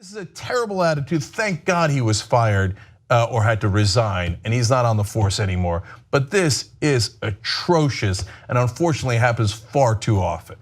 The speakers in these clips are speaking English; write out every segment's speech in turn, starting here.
This is a terrible attitude. Thank God he was fired or had to resign, and he's not on the force anymore. But this is atrocious, and unfortunately happens far too often.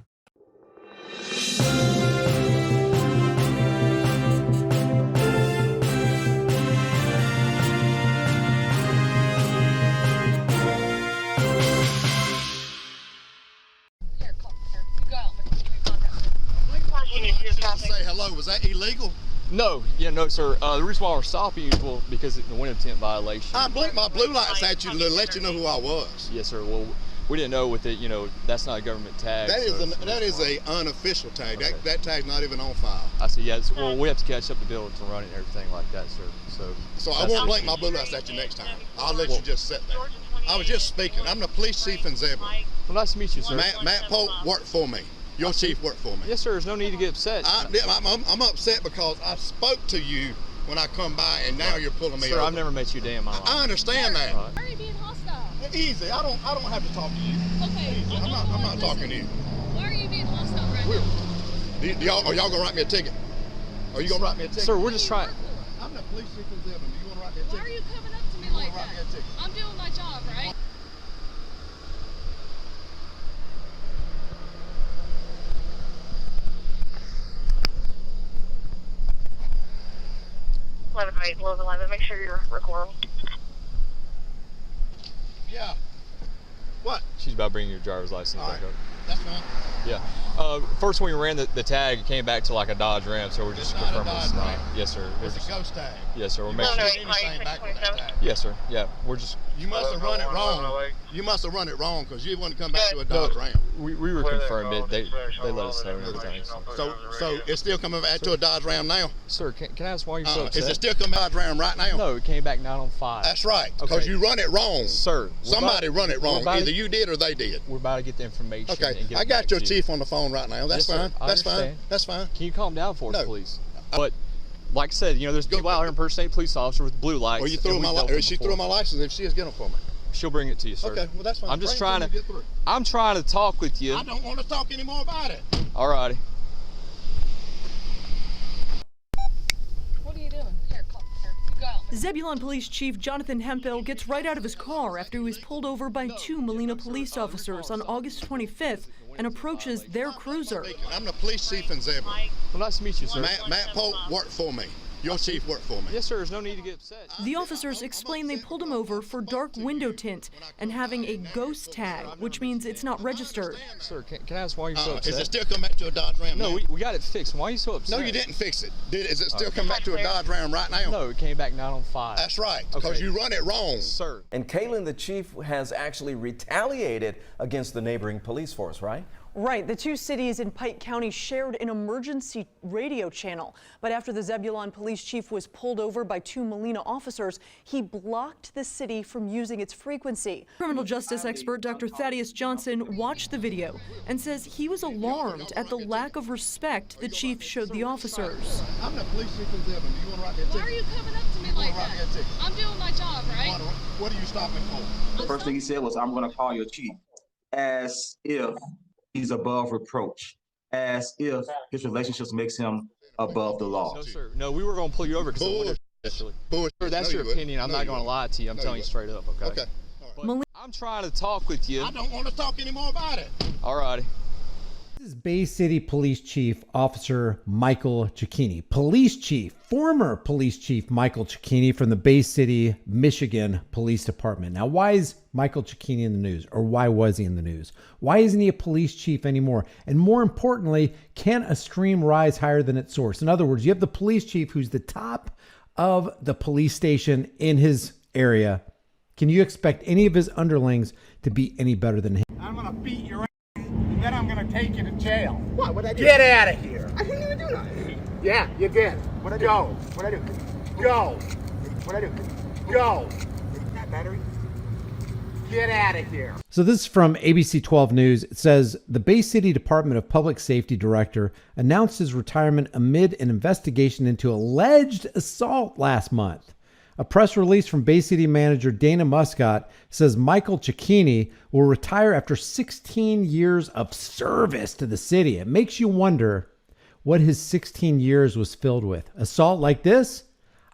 Say hello. Was that illegal? No, no, sir. The reason why we're stopping you is because it's a window tint violation. I blinked my blue lights at you to let you know who I was. Yes, sir. Well, we didn't know with it. That's not a government tag. That is a unofficial tag. Okay. That tag's not even on file. I see. Yes. Well, we have to catch up the bill to run it and everything like that, sir. So I won't blink my blue lights at you next time. I'll let you just sit there. I was just speaking. I'm the police chief in Zebulon. Well, nice to meet you, sir. Matt Pope worked for me. Your chief worked for me. Yes, sir. There's no need to get upset. I'm upset because I spoke to you when I come by, and now you're pulling me over. Sir, I've never met you a day in my life. I understand that. Why are you being hostile? Easy. I don't have to talk to you. Okay. Easy. I'm not talking to you. Why are you being hostile right now? Are y'all gonna write me a ticket? Are you gonna write me a ticket? Sir, we're just trying. I'm the police chief in Zebulon. Do you want to write me a ticket? Why are you coming up to me like that? I'm doing my job, right? Make sure you're recording. Yeah. What? She's about bringing your driver's license back up. That's fine. Yeah. First, when we ran the tag, it came back to like a Dodge Ram, so we're just confirming it's not. Yes, sir. It's a ghost tag. Yes, sir. We're making sure. anything back with that tag. Yes, sir. Yeah, we're just. You must have run it wrong. You must have run it wrong because you want to come back to a Dodge Ram. We were confirmed it. They let us know and everything. So it's still coming back to a Dodge Ram now? Sir, can I ask why you're so upset? Is it still coming back to a Dodge Ram right now? No, it came back 9 on 5. That's right, because you run it wrong. Sir. Somebody run it wrong. Either you did or they did. We're about to get the information. Okay, I got your chief on the phone right now. That's fine. That's fine. That's fine. Can you calm down for us, please? But like I said, there's people out here impersonating police officer with blue lights. Or you threw my license. She threw my license. If she is, get them for me. She'll bring it to you, sir. Okay, well that's fine. I'm just trying to talk with you. I don't want to talk anymore about it. All righty. What are you doing? Here, you go. Zebulon Police Chief Jonathan Hempel gets right out of his car after he was pulled over by 2 Molina police officers on August 25th and approaches their cruiser. I'm the police chief in Zebulon. Well, nice to meet you, sir. Matt Pope worked for me. Your chief worked for me. Yes, sir. There's no need to get upset. The officers explain they pulled him over for dark window tint and having a ghost tag, which means it's not registered. Sir, can I ask why you're so upset? Is it still come back to a Dodge Ram? No, we got it fixed. Why are you so upset? No, you didn't fix it. Is it still come back to a Dodge Ram right now? No, it came back 9 on 5. That's right, because you run it wrong. Sir. And Kaylin, the chief, has actually retaliated against the neighboring police force, right? Right. The 2 cities in Pike County shared an emergency radio channel. But after the Zebulon police chief was pulled over by 2 Molina officers, he blocked the city from using its frequency. Criminal justice expert Dr. Thaddeus Johnson watched the video and says he was alarmed at the lack of respect the chief showed the officers. I'm the police chief in Zebulon. Do you want to write me a ticket? Why are you coming up to me like that? I'm doing my job, right? What are you stopping for? The first thing he said was, I'm going to call your chief, as if he's above reproach, as if his relationships makes him above the law. No, sir. No, we were going to pull you over because Sir, that's your opinion. I'm not going to lie to you. I'm telling you straight up, okay? Okay. But I'm trying to talk with you. I don't want to talk anymore about it. All righty. This is Bay City Police Chief Officer Michael Cicchini. Former Police Chief Michael Cicchini from the Bay City, Michigan Police Department. Now, why is Michael Cicchini in the news, or why was he in the news? Why isn't he a police chief anymore? And more importantly, can a stream rise higher than its source? In other words, you have the police chief who's the top of the police station in his area. Can you expect any of his underlings to be any better than him? I'm going to beat your ass, and then I'm going to take you to jail. What? What'd I do? Get out of here. I didn't even do nothing. Yeah, you did. What'd I do? Go. What'd I do? Go. What'd I do? Go. That battery? Get out of here. So this is from ABC 12 News. It says the Bay City Department of Public Safety Director announced his retirement amid an investigation into alleged assault last month. A press release from Bay City manager Dana Muscat says Michael Cicchini will retire after 16 years of service to the city. It makes you wonder what his 16 years was filled with. Assault like this?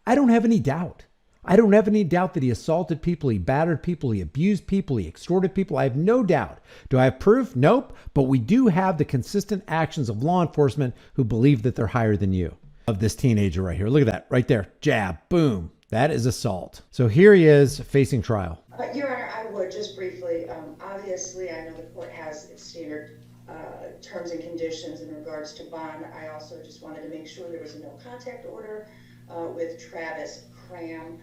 I don't have any doubt. I don't have any doubt that he assaulted people, he battered people, he abused people, he extorted people. I have no doubt. Do I have proof? Nope. But we do have the consistent actions of law enforcement who believe that they're higher than you. Of this teenager right here. Look at that. Right there. Jab. Boom. That is assault. So here he is facing trial. Your Honor, I would just briefly, obviously, I know the court has its standard terms and conditions in regards to bond. I also just wanted to make sure there was a no contact order with Travis Cram.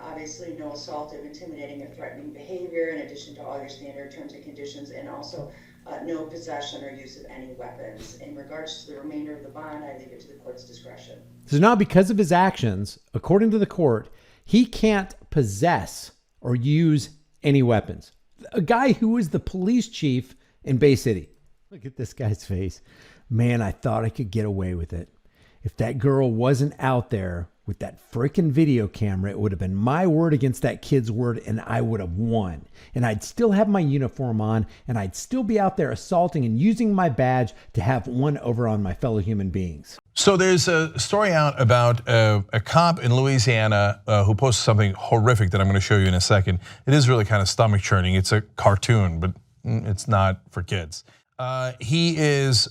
Obviously, no assaultive, intimidating, or threatening behavior, in addition to all your standard terms and conditions, and also no possession or use of any weapons. In regards to the remainder of the bond, I leave it to the court's discretion. So now, because of his actions, according to the court, he can't possess or use any weapons. A guy who was the police chief in Bay City. Look at this guy's face. Man, I thought I could get away with it. If that girl wasn't out there with that freaking video camera, it would have been my word against that kid's word, and I would have won. And I'd still have my uniform on, and I'd still be out there assaulting and using my badge to have one over on my fellow human beings. So there's a story out about a cop in Louisiana who posted something horrific that I'm going to show you in a second. It is really kind of stomach churning. It's a cartoon, but it's not for kids. He is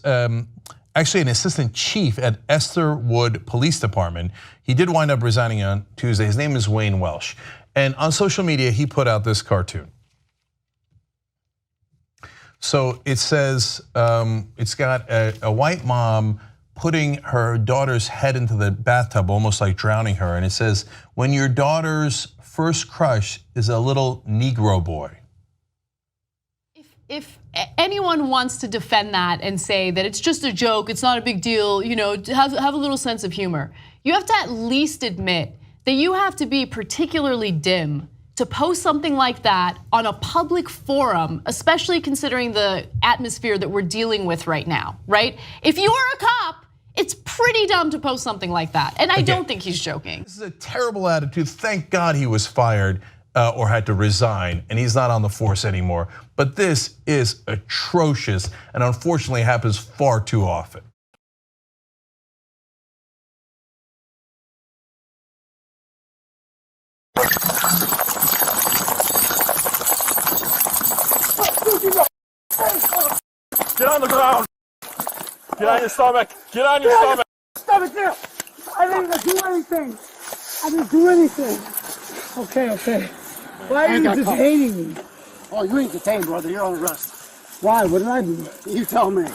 actually an assistant chief at Estherwood Police Department. He did wind up resigning on Tuesday. His name is Wayne Welsh. And on social media, he put out this cartoon. So it says, it's got a white mom putting her daughter's head into the bathtub, almost like drowning her. And it says, when your daughter's first crush is a little Negro boy. If anyone wants to defend that and say that it's just a joke, it's not a big deal, you know, have a little sense of humor. You have to at least admit that you have to be particularly dim to post something like that on a public forum, especially considering the atmosphere that we're dealing with right now, right? If you are a cop, it's pretty dumb to post something like that. And I don't think he's joking. This is a terrible attitude. Thank God he was fired or had to resign, and he's not on the force anymore. But this is atrocious, and unfortunately happens far too often. Get on the ground. Get on your stomach. Get on your stomach. Stomach there. I didn't even do anything. I didn't do anything. Okay. Why are you detaining me? Oh, you ain't detained, brother. You're on arrest. Why? What did I do? You tell me.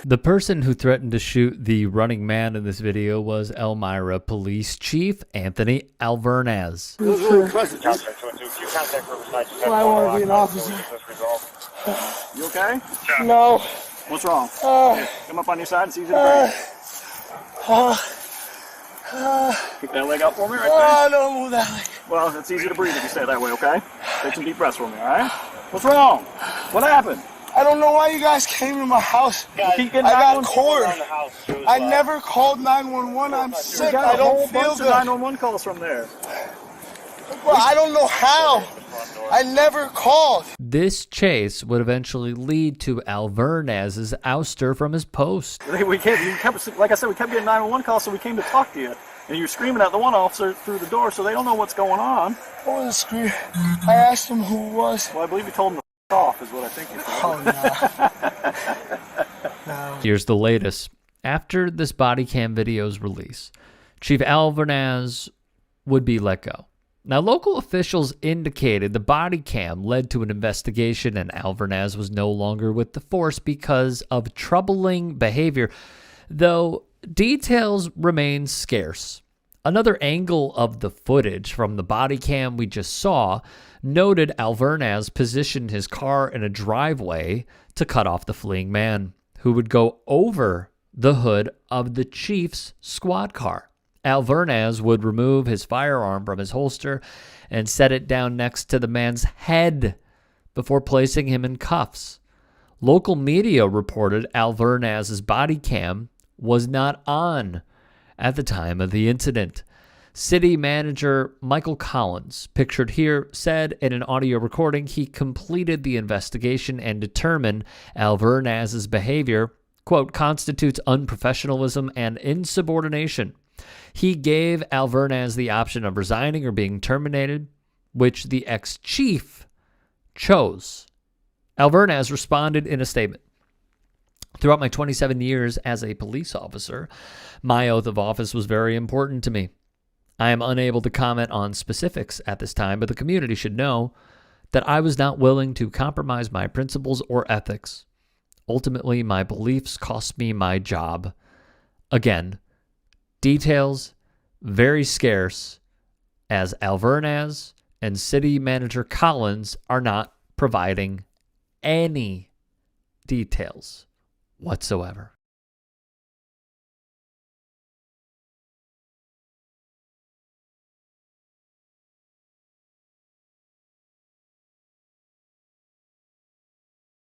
The person who threatened to shoot the running man in this video was Elmira Police Chief Anthony Alvernaz. Well, I want to be an officer. You okay? No. What's wrong? Come up on your side. It's easy to breathe. Kick that leg up for me right there. Don't move that leg. Well, it's easy to breathe if you stay that way, okay? Take some deep breaths for me, all right? What's wrong? What happened? I don't know why you guys came to my house. I got court. I never called 911. I'm sick. I don't feel good. 911 calls from there. Well, I don't know how. I never called. This chase would eventually lead to Alvernaz's ouster from his post. Like I said, we kept getting 911 calls, so we came to talk to you. And you're screaming at the one officer through the door, so they don't know what's going on. I wasn't screaming. I asked him who it was. Well, I believe you told him to off, is what I think you told him. No. Here's the latest. After this body cam video's release, Chief Alvernaz would be let go. Now, local officials indicated the body cam led to an investigation and Alvernaz was no longer with the force because of troubling behavior, though details remain scarce. Another angle of the footage from the body cam we just saw noted Alvernaz positioned his car in a driveway to cut off the fleeing man, who would go over the hood of the chief's squad car. Alvernaz would remove his firearm from his holster and set it down next to the man's head before placing him in cuffs. Local media reported Alvernaz's body cam was not on at the time of the incident. City manager Michael Collins, pictured here, said in an audio recording he completed the investigation and determined Alvernaz's behavior quote, constitutes unprofessionalism and insubordination. He gave Alvernaz the option of resigning or being terminated, which the ex-chief chose. Alvernaz responded in a statement. Throughout my 27 years as a police officer, my oath of office was very important to me. I am unable to comment on specifics at this time, but the community should know that I was not willing to compromise my principles or ethics. Ultimately, my beliefs cost me my job. Again, details very scarce, as Alvernaz and City Manager Collins are not providing any details whatsoever.